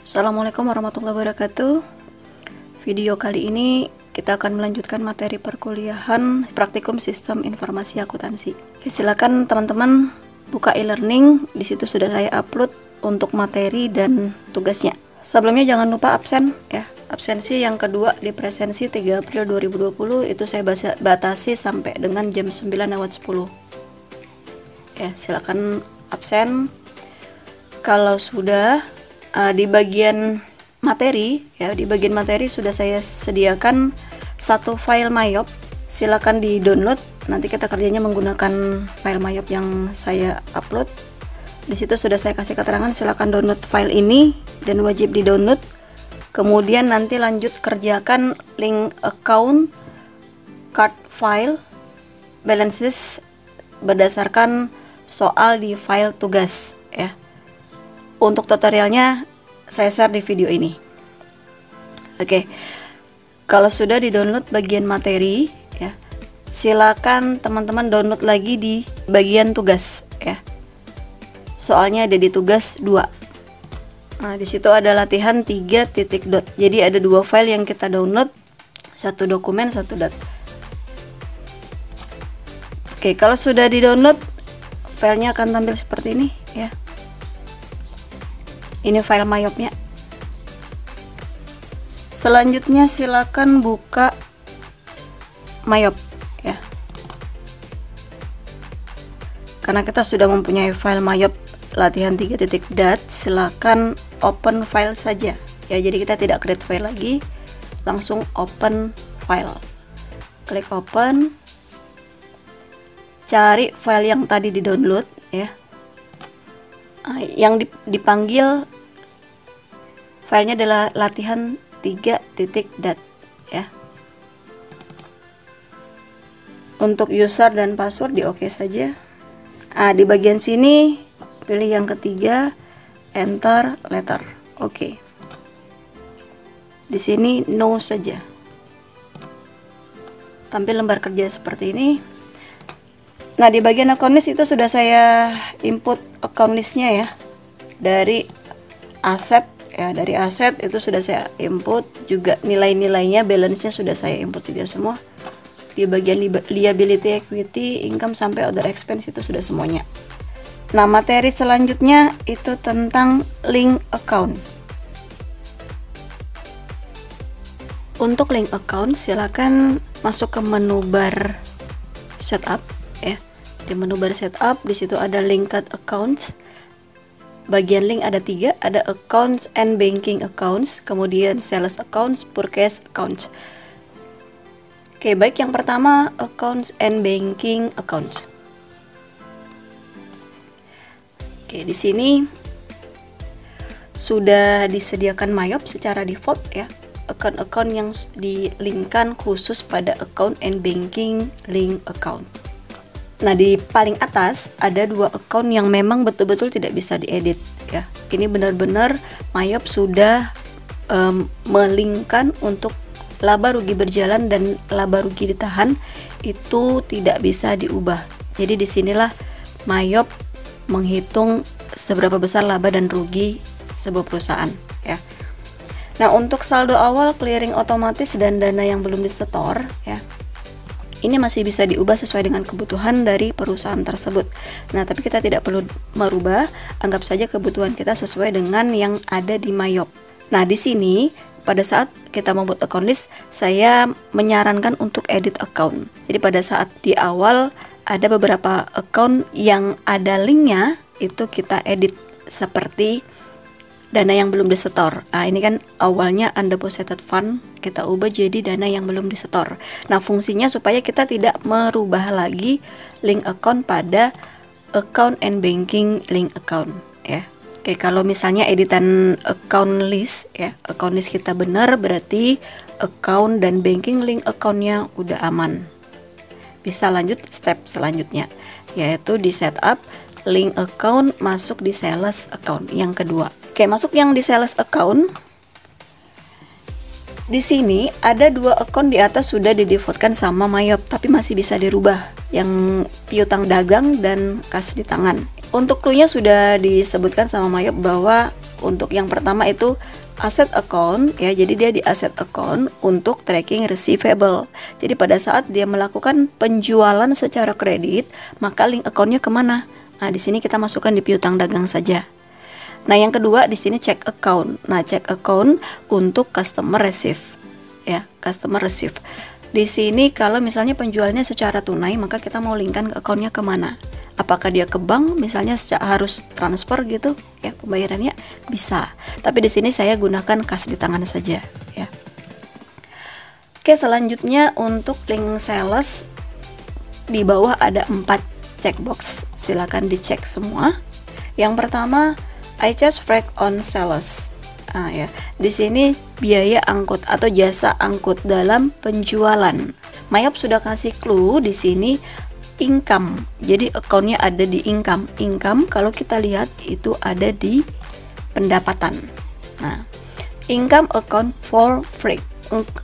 Assalamualaikum warahmatullahi wabarakatuh. Video kali ini kita akan melanjutkan materi perkuliahan praktikum sistem informasi akuntansi. Oke, silakan teman-teman buka e-learning. Di situ sudah saya upload untuk materi dan tugasnya. Sebelumnya jangan lupa absen ya. Absensi yang kedua di presensi 3 April 2020 itu saya batasi sampai dengan jam 9:10. Ya, silakan absen. Kalau sudah di bagian materi ya, di bagian materi sudah saya sediakan satu file Mayop. Silakan di download. Nanti kita kerjanya menggunakan file Mayop yang saya upload. Di situ sudah saya kasih keterangan, silakan download file ini dan wajib di download. Kemudian nanti lanjut kerjakan link account, card file, balances berdasarkan soal di file tugas ya. Untuk tutorialnya saya share di video ini. Oke, kalau sudah di download bagian materi ya, silakan teman-teman download lagi di bagian tugas ya. Soalnya ada di tugas 2. Nah, di situ ada latihan 3 titik dot. Jadi ada 2 file yang kita download, satu dokumen, satu dot. Oke, kalau sudah di download, filenya akan tampil seperti ini ya. Ini file Mayopnya. Selanjutnya silakan buka Mayop ya. Karena kita sudah mempunyai file Mayop latihan 3.dat, silakan open file saja ya. Jadi kita tidak create file lagi, langsung open file. Klik open. Cari file yang tadi di-download ya. Yang dipanggil filenya adalah latihan 3.dat ya. Untuk user dan password di oke saja. Di bagian sini pilih yang ketiga, enter letter. Oke. Di sini no saja. Tampil lembar kerja seperti ini. Nah, di bagian account list itu sudah saya input account listnya ya, dari aset ya. Dari aset itu sudah saya input juga nilai-nilainya, balance-nya sudah saya input juga semua. Di bagian liability, equity, income sampai other expense itu sudah semuanya. Nah, materi selanjutnya itu tentang link account. Untuk link account silakan masuk ke menu bar setup ya. Di menu bar setup di situ ada linked accounts. Bagian link ada 3, ada accounts and banking accounts, kemudian sales accounts, purchase accounts. Oke, baik, yang pertama accounts and banking accounts. Oke, di sini sudah disediakan Mayop secara default ya. Account-account yang dilinkkan khusus pada account and banking link account. Nah, di paling atas ada 2 account yang memang betul-betul tidak bisa diedit ya. Ini benar-benar Mayop sudah melinkkan untuk laba rugi berjalan dan laba rugi ditahan itu tidak bisa diubah. Jadi disinilah Mayop menghitung seberapa besar laba dan rugi sebuah perusahaan ya. Nah, untuk saldo awal, clearing otomatis dan dana yang belum disetor ya, ini masih bisa diubah sesuai dengan kebutuhan dari perusahaan tersebut. Nah, tapi kita tidak perlu merubah, anggap saja kebutuhan kita sesuai dengan yang ada di Mayop. Nah, di sini pada saat kita membuat account list, saya menyarankan untuk edit account. Jadi pada saat di awal ada beberapa account yang ada linknya, itu kita edit seperti dana yang belum disetor. Nah, ini kan awalnya undeposited fund, kita ubah jadi dana yang belum disetor. Nah, fungsinya supaya kita tidak merubah lagi link account pada account and banking link account ya. Oke, kalau misalnya editan account list ya, account list kita benar, berarti account dan banking link accountnya udah aman. Bisa lanjut step selanjutnya, yaitu di setup link account, masuk di sales account yang kedua. Oke, masuk yang di sales account. Di sini ada 2 account di atas sudah didefaultkan sama Mayop, tapi masih bisa dirubah, yang piutang dagang dan kas di tangan. Untuk clue-nya sudah disebutkan sama Mayop bahwa Untuk yang pertama itu asset account ya, jadi dia di asset account untuk tracking receivable. Jadi pada saat dia melakukan penjualan secara kredit, maka link accountnya kemana? Nah, di sini kita masukkan di piutang dagang saja. Nah, yang kedua di sini check account. Nah, check account untuk customer receive ya, customer receive. Di sini kalau misalnya penjualannya secara tunai, maka kita mau linkkan ke accountnya kemana? Apakah dia ke bank, misalnya harus transfer gitu ya pembayarannya, bisa. Tapi di sini saya gunakan kas di tangan saja ya. Oke, selanjutnya untuk link sales di bawah ada 4 checkbox. Silakan dicek semua. Yang pertama, I charge freight on sales. Nah, ya, di sini biaya angkut atau jasa angkut dalam penjualan. Mayop sudah kasih clue di sini income. Jadi accountnya ada di income. Income kalau kita lihat itu ada di pendapatan. Nah, income account for freight.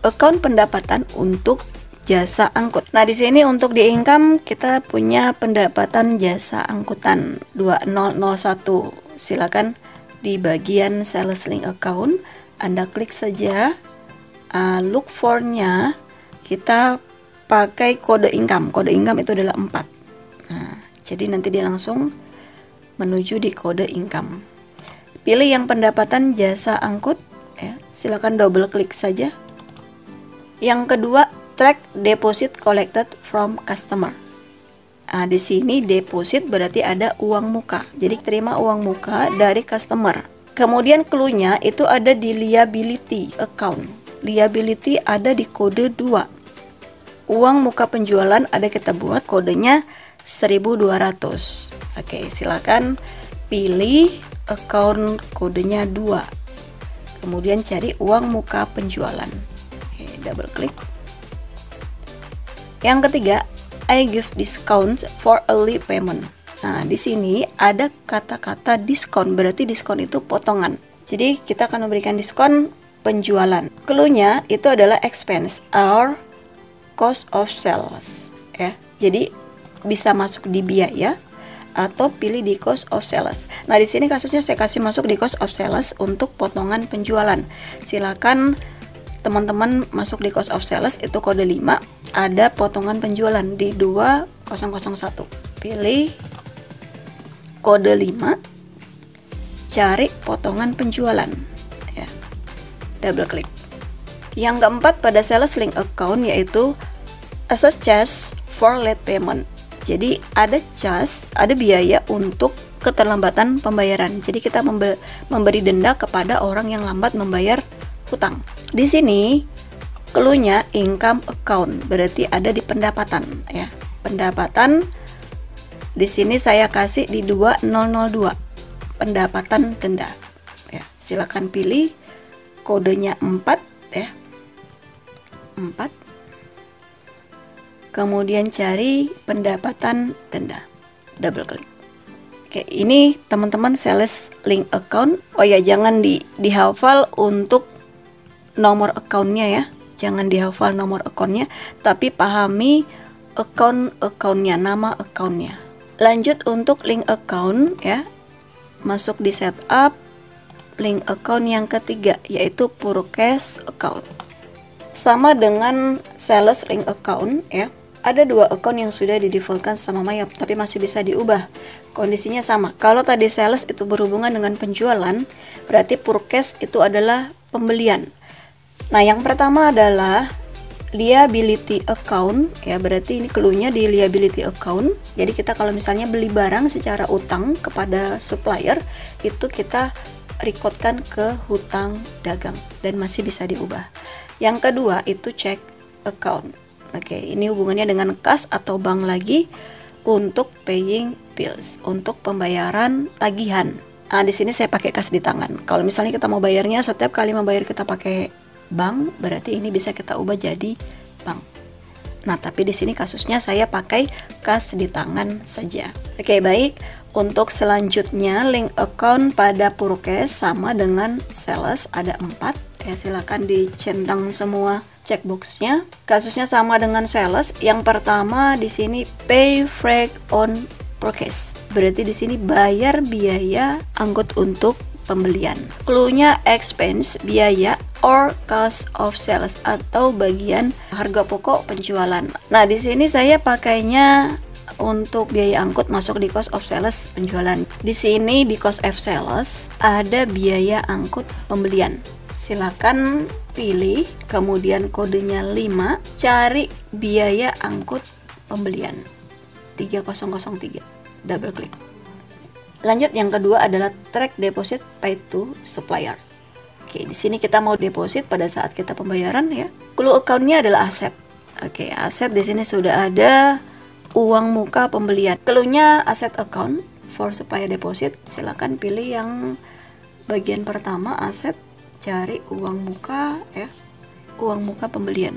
Account pendapatan untuk jasa angkut. Nah, di sini untuk di income kita punya pendapatan jasa angkutan 2001. Silakan di bagian sales link account Anda klik saja look for-nya, kita pakai kode income. Kode income itu adalah 4. Nah, jadi nanti dia langsung menuju di kode income. Pilih yang pendapatan jasa angkut ya, silakan double klik saja. Yang kedua, track deposit collected from customer. Nah, di sini deposit berarti ada uang muka. Jadi terima uang muka dari customer. Kemudian clue-nya itu ada di liability account. Liability ada di kode 2. Uang muka penjualan ada kita buat kodenya 1200. Oke, silakan pilih account kodenya 2. Kemudian cari uang muka penjualan. Oke, double klik. Yang ketiga, I give discounts for early payment. Nah, di sini ada kata-kata diskon, berarti diskon itu potongan. Jadi kita akan memberikan diskon penjualan. Clue-nya itu adalah expense or cost of sales ya. Jadi bisa masuk di biaya atau pilih di cost of sales. Nah, di sini kasusnya saya kasih masuk di cost of sales untuk potongan penjualan. Silakan teman-teman masuk di cost of sales, itu kode 5, ada potongan penjualan di 2001. Pilih kode 5, cari potongan penjualan ya. Double klik. Yang keempat pada sales link account yaitu assess charge for late payment. Jadi ada charge, ada biaya untuk keterlambatan pembayaran. Jadi kita memberi denda kepada orang yang lambat membayar hutang. Di sini clue-nya income account, berarti ada di pendapatan ya. Pendapatan di sini saya kasih di 2002. Pendapatan denda. Ya, silakan pilih kodenya 4 ya. 4. Kemudian cari pendapatan denda. Double klik. Oke, ini teman-teman sales link account. Oh ya, jangan dihafal untuk nomor accountnya ya, jangan dihafal nomor accountnya, tapi pahami account-accountnya, nama accountnya. Lanjut untuk link account ya, masuk di setup link account yang ketiga yaitu purchase account. Sama dengan sales link account ya, ada 2 account yang sudah didefaultkan sama Mayop, tapi masih bisa diubah. Kondisinya sama. Kalau tadi sales itu berhubungan dengan penjualan, berarti purchase itu adalah pembelian. Nah, yang pertama adalah liability account ya, berarti ini clue-nya di liability account. Jadi kita kalau misalnya beli barang secara utang kepada supplier, itu kita recordkan ke hutang dagang dan masih bisa diubah. Yang kedua itu check account. Oke, ini hubungannya dengan kas atau bank lagi untuk paying bills, untuk pembayaran tagihan. Nah, di sini saya pakai kas di tangan. Kalau misalnya kita mau bayarnya setiap kali membayar kita pakai bank, berarti ini bisa kita ubah jadi bank. Nah, tapi di sini kasusnya saya pakai kas di tangan saja. Oke, baik. Untuk selanjutnya link account pada purchase sama dengan sales ada 4. Ya, silakan dicentang semua checkboxnya. Kasusnya sama dengan sales. Yang pertama di sini pay freight on purchase. Berarti di sini bayar biaya angkut untuk pembelian. Clue-nya expense, biaya, or cost of sales, atau bagian harga pokok penjualan. Nah, di sini saya pakainya untuk biaya angkut masuk di cost of sales penjualan. Di sini di cost of sales ada biaya angkut pembelian. Silakan pilih, kemudian kodenya 5, cari biaya angkut pembelian 3003, double klik. Lanjut, yang kedua adalah track deposit paid to supplier. Oke, di sini kita mau deposit pada saat kita pembayaran ya. Clue account-nya adalah aset. Oke, aset di sini sudah ada uang muka pembelian. Clue-nya asset account for supplier deposit. Silakan pilih yang bagian pertama, aset, cari uang muka ya. Uang muka pembelian.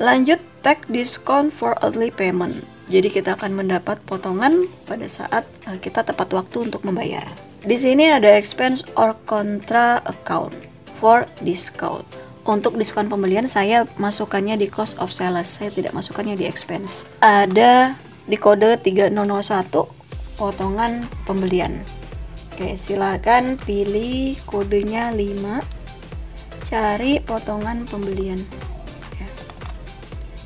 Lanjut, take discount for early payment. Jadi kita akan mendapat potongan pada saat kita tepat waktu untuk membayar. Di sini ada expense or contra account for discount. Untuk diskon pembelian saya masukkannya di cost of sales, saya tidak masukkannya di expense. Ada di kode 3001 potongan pembelian. Oke, silakan pilih kodenya 5, cari potongan pembelian.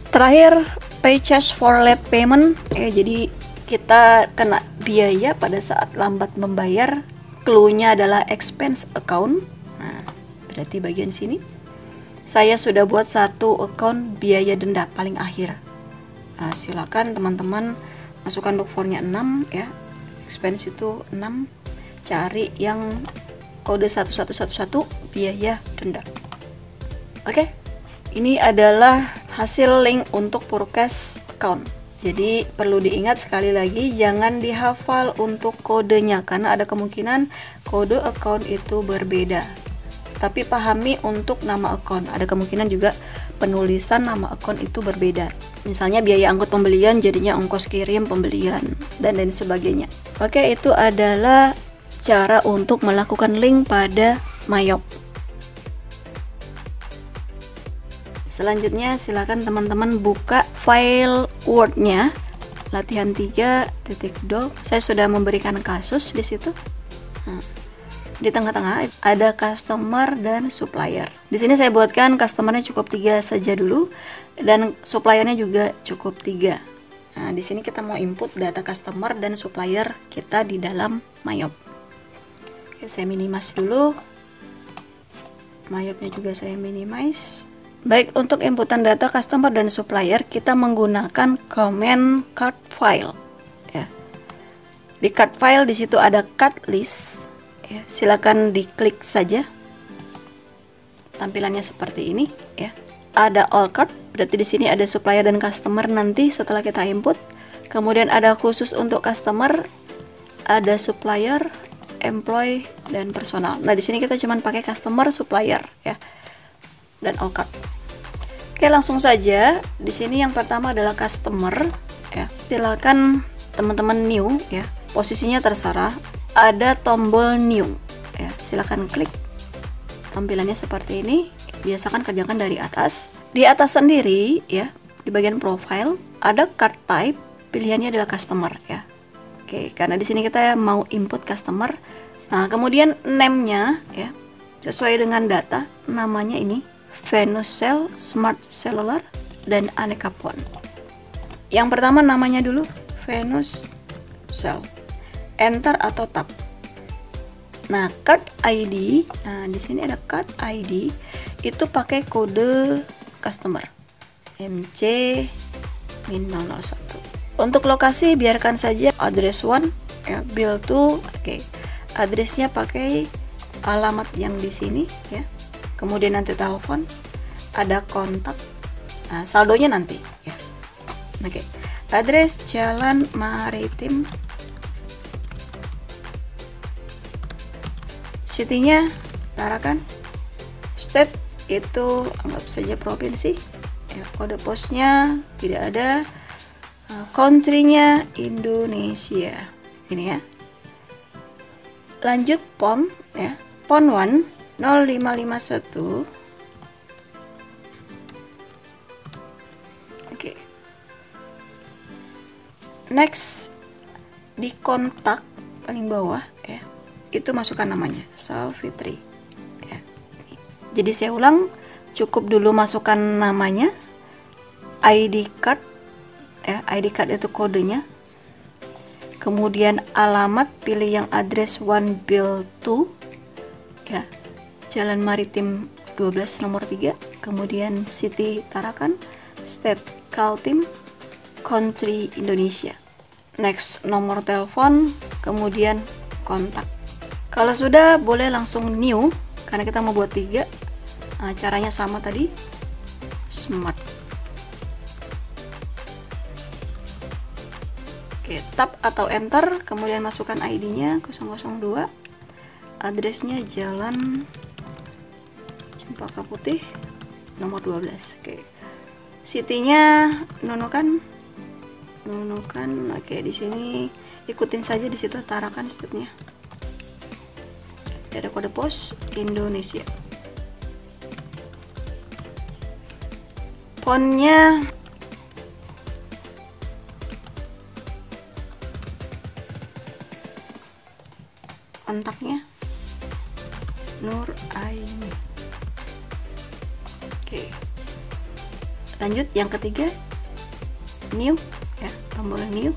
Terakhir, pay charge for late payment. Jadi kita kena biaya pada saat lambat membayar. Clue-nya adalah expense account. Nah, berarti bagian sini. Saya sudah buat satu account biaya denda paling akhir. Nah, silakan teman-teman masukkan log form-nya 6 ya. Expense itu 6. Cari yang kode 1111 biaya denda. Oke. Ini adalah hasil link untuk forecast account. Jadi perlu diingat sekali lagi, jangan dihafal untuk kodenya karena ada kemungkinan kode account itu berbeda. Tapi pahami untuk nama account. Ada kemungkinan juga penulisan nama account itu berbeda. Misalnya biaya angkut pembelian jadinya ongkos kirim pembelian dan lain sebagainya. Oke, itu adalah cara untuk melakukan link pada Mayop. Selanjutnya silakan teman-teman buka file Word-nya latihan 3.doc. Saya sudah memberikan kasus di situ. Di tengah-tengah ada customer dan supplier. Di sini saya buatkan customernya cukup 3 saja dulu dan suppliernya juga cukup 3. Nah, di sini kita mau input data customer dan supplier kita di dalam Mayop. Oke, saya minimize dulu. Mayopnya juga saya minimize. Baik, untuk inputan data customer dan supplier kita menggunakan command cart file ya. Di cart file di situ ada cart list ya. Silakan diklik saja. Tampilannya seperti ini ya. Ada all cart, berarti di sini ada supplier dan customer nanti setelah kita input. Kemudian ada khusus untuk customer, ada supplier, employee dan personal. Nah, di sini kita cuma pakai customer, supplier ya. Dan all cart. Oke, langsung saja. Di sini yang pertama adalah customer ya. Silakan teman-teman new ya. Posisinya terserah. Ada tombol new ya. Silakan klik. Tampilannya seperti ini. Biasakan kerjakan dari atas. Di atas sendiri ya, di bagian profile ada card type. Pilihannya adalah customer ya. Oke, karena di sini kita mau input customer. Nah, kemudian name-nya ya. Sesuai dengan data, namanya ini Venuscell, Smart Cellular, dan Aneka Phone. Yang pertama namanya dulu Venuscell. Enter atau tab. Nah, card ID. Nah, di sini ada card ID. Itu pakai kode customer MC-001. Untuk lokasi biarkan saja address 1 ya, bill 2. Oke. Addressnya pakai alamat yang di sini ya. Kemudian nanti telepon, ada kontak, nah, saldonya nanti ya. Oke, address Jalan Maritim, city-nya Tarakan, state itu anggap saja provinsi ya. Kode posnya tidak ada, country-nya Indonesia ini ya. Lanjut PON ya, PON 1 0551. Oke. Next di kontak paling bawah ya. itu masukkan namanya Savitri ya. Jadi saya ulang, cukup dulu masukkan namanya, ID card ya, ID card itu kodenya, kemudian alamat, pilih yang address 1 Bill 2 ya, Jalan Maritim 12 nomor 3, kemudian city Tarakan, state Kaltim, country Indonesia. Next, nomor telepon, kemudian kontak. Kalau sudah, boleh langsung new karena kita mau buat 3. Nah, caranya sama tadi, smart. Oke, tab atau enter, kemudian masukkan ID-nya 002, addressnya Jalan Cempaka Putih nomor 12. Oke, city-nya Nunukan. Oke, di sini ikutin saja, di situ Tarakan state-nya. Ada kode pos Indonesia. Fontnya kontaknya Nur Aini. Oke, lanjut yang ketiga, new ya, tombol new.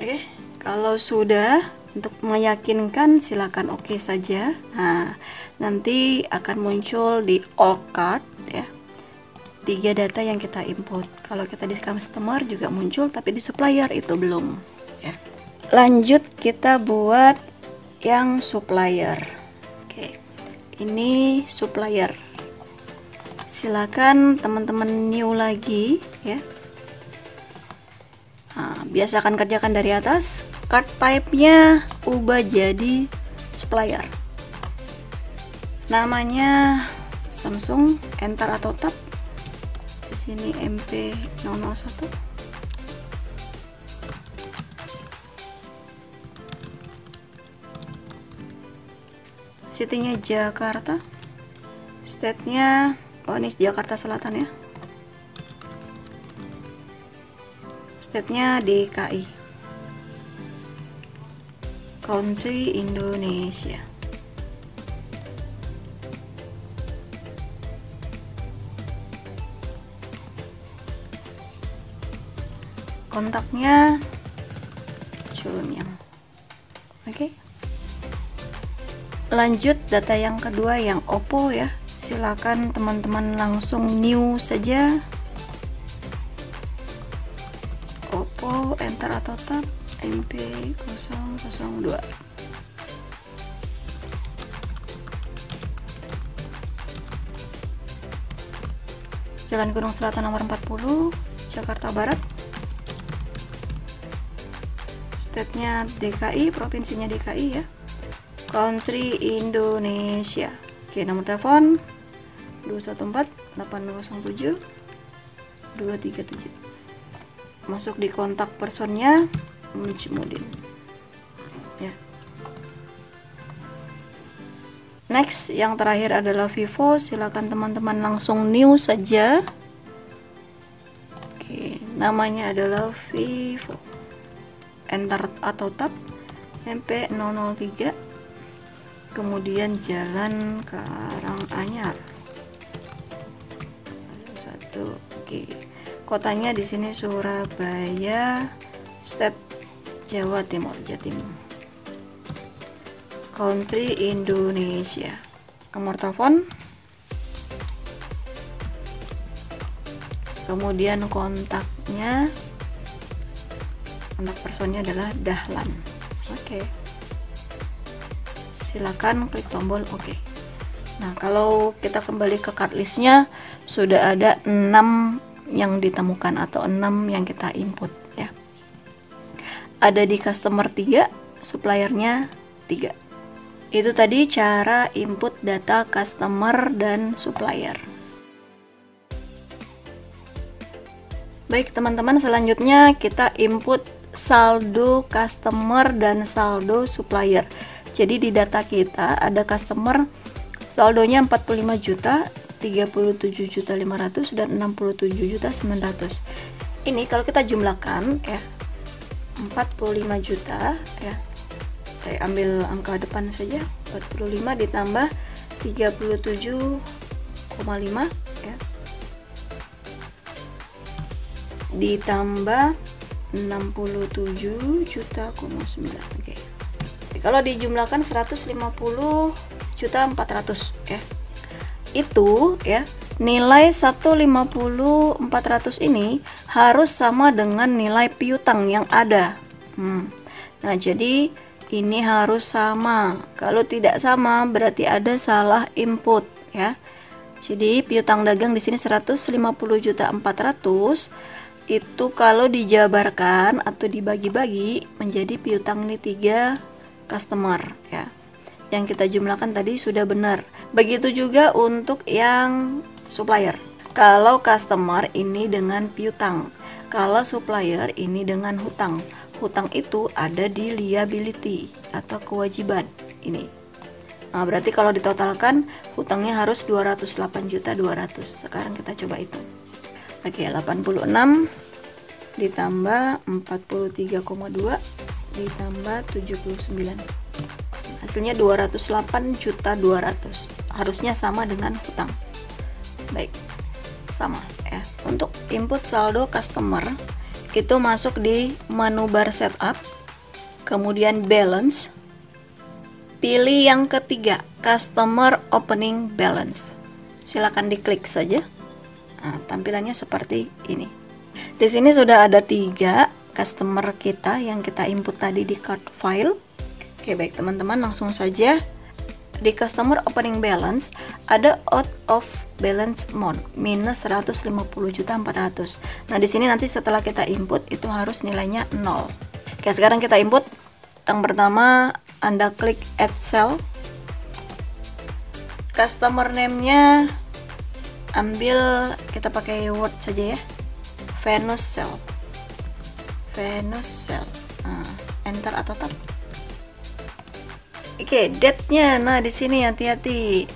Oke, kalau sudah, untuk meyakinkan silakan oke saja. Nah, nanti akan muncul di all card ya, 3 data yang kita input. Kalau kita di customer juga muncul, tapi di supplier itu belum ya. Lanjut kita buat yang supplier. Oke, ini supplier. Silakan teman-teman new lagi ya. Nah, biasakan kerjakan dari atas. Card type-nya ubah jadi supplier. Namanya Samsung, enter atau tab. Di sini MP001. City-nya Jakarta. State-nya ini Jakarta Selatan ya. State-nya DKI, country Indonesia. Kontaknya Chunyang. Oke. Lanjut data yang kedua yang Oppo ya. Silakan teman-teman langsung new saja. Oppo, enter atau tab, MP002. Jalan Gunung Selatan nomor 40, Jakarta Barat. State-nya DKI, provinsinya DKI ya. Country Indonesia. Oke, nomor telepon 214-807-237. Masuk di kontak personnya Mujmudin ya. Next, yang terakhir adalah Vivo. Silakan teman-teman langsung new saja. Oke, namanya adalah Vivo, enter atau tab, MP003, kemudian Jalan Karanganyar 1. Oke, kotanya di sini Surabaya, state Jawa Timur, Jatim, country Indonesia. Nomor telepon, kemudian kontaknya, kontak personnya adalah Dahlan. Oke, silakan klik tombol oke. Nah, kalau kita kembali ke card listnya, sudah ada 6 yang ditemukan atau 6 yang kita input ya. Ada di customer 3, suppliernya 3. Itu tadi cara input data customer dan supplier. Baik teman-teman, selanjutnya kita input saldo customer dan saldo supplier. Jadi di data kita ada customer saldonya 45 juta, 37 juta 500 dan 67 juta 900. Ini kalau kita jumlahkan ya, 45 juta ya. Saya ambil angka depan saja, 45 ditambah 37,5 ya. Ditambah 67 juta 9. Oke. Kalau dijumlahkan 150 juta 400 ya. Itu ya, nilai 150 400 ini harus sama dengan nilai piutang yang ada. Nah, jadi ini harus sama. Kalau tidak sama berarti ada salah input ya. Jadi piutang dagang di sini 150 juta 400 itu kalau dijabarkan atau dibagi-bagi menjadi piutang ini 3 customer ya. Yang kita jumlahkan tadi sudah benar. Begitu juga untuk yang supplier. Kalau customer ini dengan piutang, kalau supplier ini dengan hutang. Hutang itu ada di liability atau kewajiban ini. Nah, berarti kalau ditotalkan hutangnya harus 208 juta 200. Sekarang kita coba hitung. Oke, 86 ditambah 43,2 ditambah 79. Hasilnya 208 juta 200. Harusnya sama dengan hutang. Baik, sama ya. Untuk input saldo customer itu masuk di menu bar setup, kemudian balance, pilih yang ketiga, customer opening balance. Silakan diklik saja. Nah, tampilannya seperti ini. Di sini sudah ada 3 customer kita yang kita input tadi di card file. Oke, baik teman-teman, langsung saja di customer opening balance ada out of balance amount minus 150 juta 400. Nah, di sini nanti setelah kita input itu harus nilainya 0. Oke, sekarang kita input. Yang pertama, Anda klik add cell. Customer name-nya ambil, kita pakai Word saja ya. Venus cell. Venus cell. Enter atau tab. Oke, date-nya. Nah, di sini hati-hati.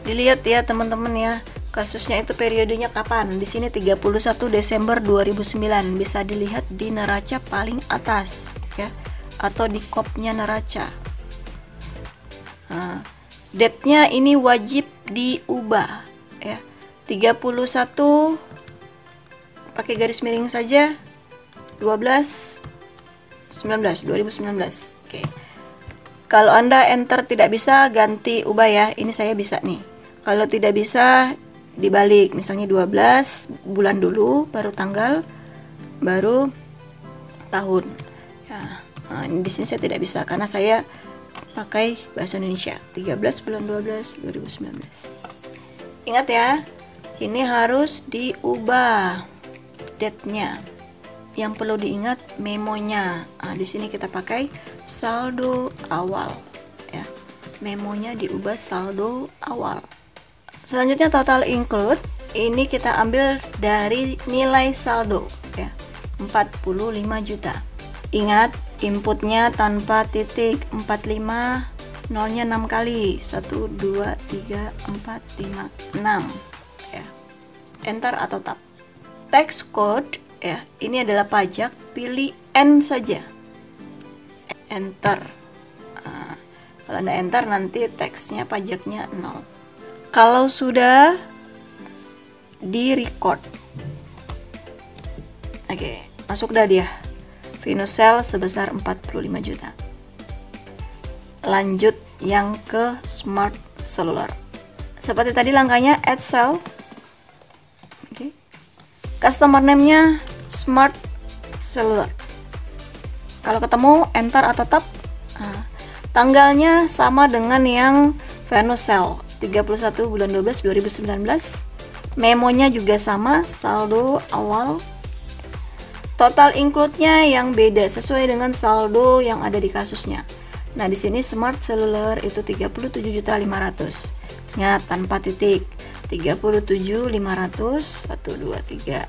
Dilihat ya, teman-teman ya. Kasusnya itu periodenya kapan? Di sini 31 Desember 2009. Bisa dilihat di neraca paling atas ya, atau di kopnya neraca. Nah, date-nya ini wajib diubah ya. 31 pakai garis miring saja 2019. Oke. Kalau Anda enter tidak bisa, ganti ubah ya. Ini saya bisa nih. Kalau tidak bisa, dibalik. Misalnya 12 bulan dulu, baru tanggal, baru tahun. Ya. Nah, di sini saya tidak bisa karena saya pakai bahasa Indonesia. 13 bulan 12 2019. Ingat ya, ini harus diubah date-nya. Yang perlu diingat memonya. Nah, di sini kita pakai saldo awal ya. Memonya diubah saldo awal. Selanjutnya total include. Ini kita ambil dari nilai saldo ya. 45 juta. Ingat, inputnya tanpa titik. 45, nolnya 6 kali. 1 2 3 4 5 6 ya. Enter atau tab. Tax code ya, ini adalah pajak, pilih N saja. Enter. Nah, kalau Anda enter nanti teksnya pajaknya 0. Kalau sudah di record. Oke, masuk dah dia. Venus cell sebesar 45 juta. Lanjut yang ke smart cellular. Seperti tadi langkahnya add cell. Oke. Customer name-nya smart cellular. Kalau ketemu enter atau tab. Nah, tanggalnya sama dengan yang Venus cell 31 bulan 12 2019. Memonya juga sama, saldo awal. Total include-nya yang beda sesuai dengan saldo yang ada di kasusnya. Nah, di sini Smart Cellular itu 37.500.000. Ingat tanpa titik. 37.500, 1 2 3.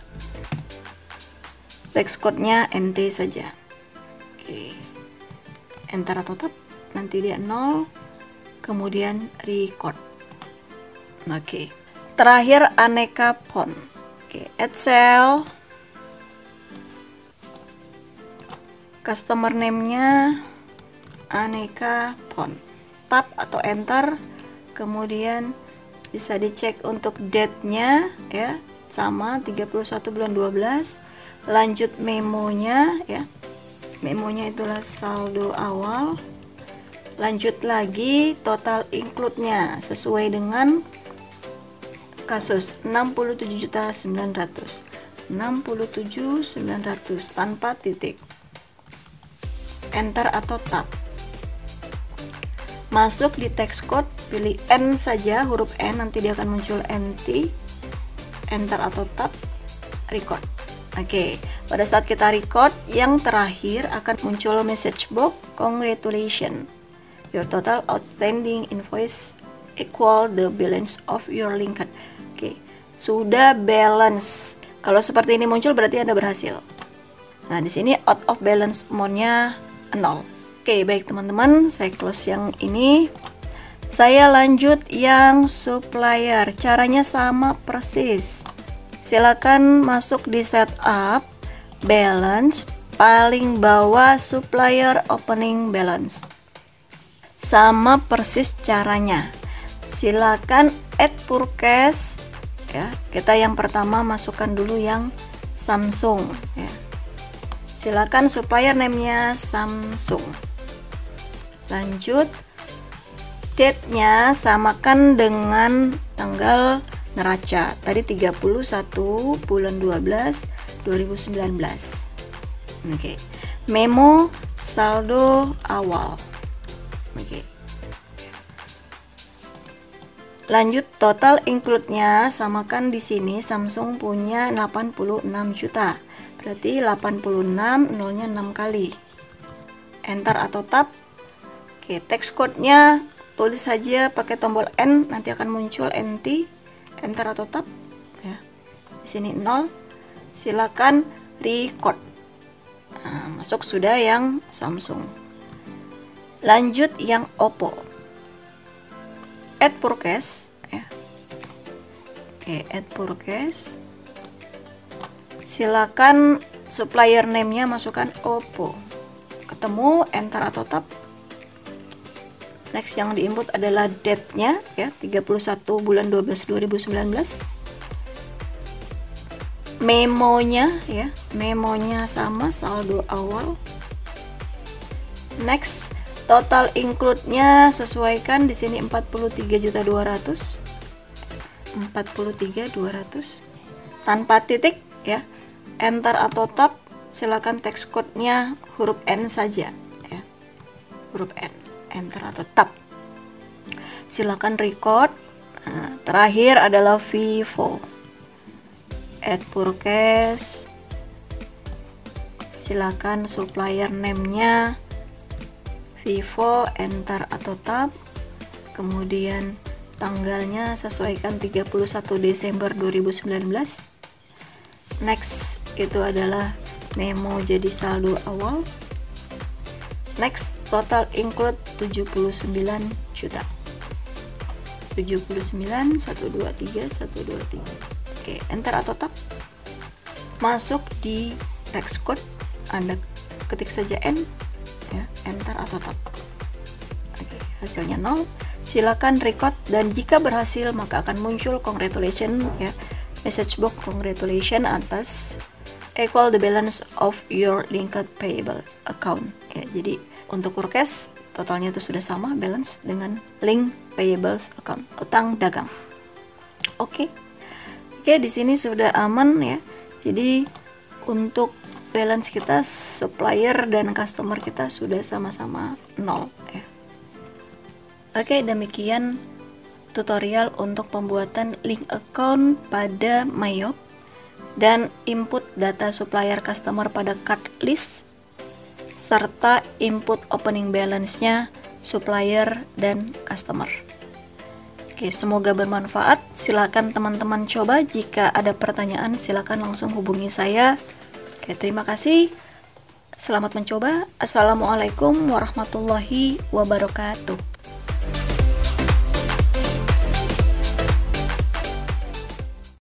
Tax code-nya NT saja. Oke. Enter atau tab, nanti dia 0, kemudian record. Oke. Terakhir aneka font. Oke, add cell. Customer name-nya aneka font. Tab atau enter. Kemudian bisa dicek untuk date-nya ya, sama 31 bulan 12. Lanjut memonya ya. Memonya itulah saldo awal. Lanjut lagi total include-nya sesuai dengan kasus 67.900.000. 67.900 tanpa titik. Enter atau tab. Masuk di text code, pilih N saja, huruf N, nanti dia akan muncul NT. Enter atau tab, record. Oke, pada saat kita record, yang terakhir akan muncul message box, congratulations. Your total outstanding invoice equal the balance of your linked. Oke, sudah balance. Kalau seperti ini muncul berarti Anda berhasil. Nah, di sini out of balance amount-nya 0. Oke, baik teman-teman, saya close yang ini. Saya lanjut yang supplier. Caranya sama persis. Silakan masuk di setup, balance, paling bawah supplier opening balance. Sama persis caranya. Silakan add purchase ya. Kita yang pertama masukkan dulu yang Samsung ya. Silakan supplier name-nya Samsung. Lanjut date-nya samakan dengan tanggal neraca. Tadi 31 bulan 12 2019. Oke. Memo saldo awal. Oke. Lanjut total include-nya samakan di sini Samsung punya 86 juta. Berarti 86 nolnya 6 kali. Enter atau tab. Oke, text code-nya tulis saja pakai tombol N, nanti akan muncul NT. Enter atau tab ya. Di sini 0. Silakan record. Nah, masuk sudah yang Samsung. Lanjut yang Oppo. Add purchase ya. Oke, add purchase. Silakan supplier name-nya masukkan Oppo. Ketemu, enter atau tab. Next yang diinput adalah date-nya ya, 31 bulan 12 2019. Memonya ya, memonya sama saldo awal. Next, total include-nya sesuaikan di sini 43.200.000. 43.200 tanpa titik ya. Enter atau tab, silakan text code-nya huruf N saja ya. Huruf N. Enter atau tab. Silakan record. Nah, terakhir adalah Vivo. Add purchase. Silakan supplier name-nya Vivo, enter atau tab. Kemudian tanggalnya sesuaikan 31 Desember 2019. Next itu adalah memo jadi saldo awal. Next, total include 79 juta. 79 123 123. Oke, enter atau tab. Masuk di text code, Anda ketik saja N ya, enter atau tab. Oke, hasilnya 0. Silakan record dan jika berhasil maka akan muncul congratulations ya. Message box congratulations atas equal the balance of your linked payables account ya. Jadi untuk purchase totalnya itu sudah sama balance dengan link payables account, utang dagang. Oke, di sini sudah aman ya. Jadi untuk balance kita supplier dan customer kita sudah sama-sama 0 ya. Oke, demikian tutorial untuk pembuatan link account pada Myop dan input data supplier customer pada card list, serta input opening balance-nya supplier dan customer. Oke, semoga bermanfaat. Silakan teman-teman coba. Jika ada pertanyaan, silakan langsung hubungi saya. Oke, terima kasih. Selamat mencoba. Assalamualaikum warahmatullahi wabarakatuh.